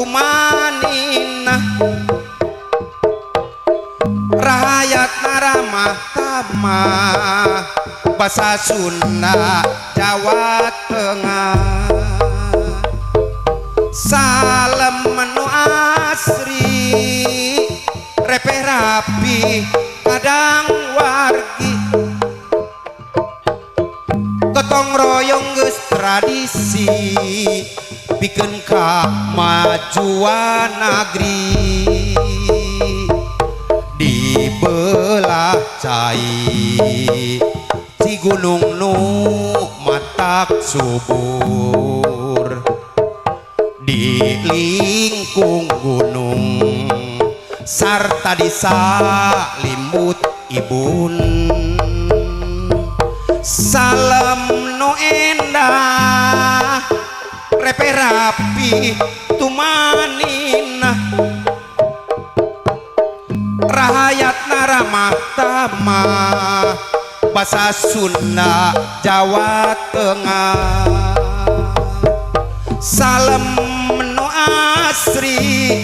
tumanina rakyat naramah tamah basa Sunda Jawa Tengah salem menu asri repe rapi kadang wargi gotong royong geus tradisi pikeun kamajuan negeri di belah cai ci gunung nu matak subur di lingkung gunung sarta disalimbut ibun salem nu endah repe rapi tumanina rakyat naramah tamah basa Sunda Jawa Tengah salem nu asri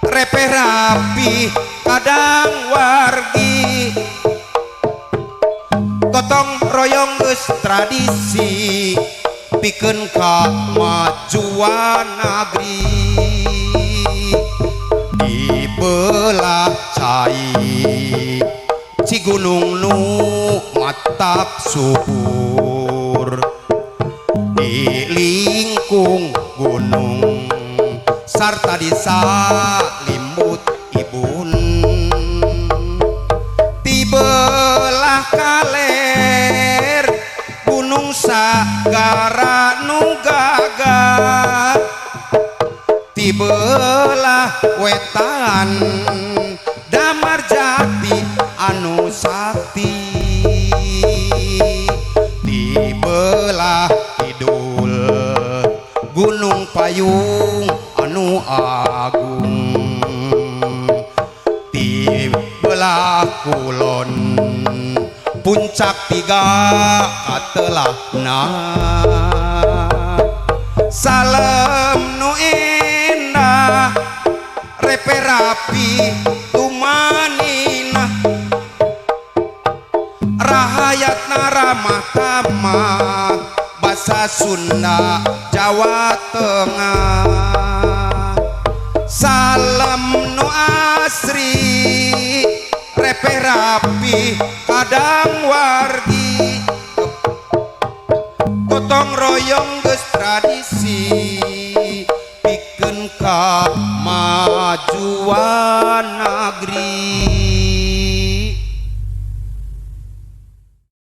repe rapi kadang wargi gotong royong geus tradisi pikeun kamajuan negeri di belah cai ci gunung nu matak subur di lingkung gunung sarta disalimbut ibun di belah kaler gunung sagara nu gagah di belah wetan damar jati anu sakti di belah kidul gunung payung anu agung di belah kulon puncak tiga katelahna salem nu endah repe rapi tumanina rakyat naramah tamah basa Sunda Jawa Tengah salem nu asri repe rapi kadang wargi gotong royong geus tradisi pikeun kamajuan negeri.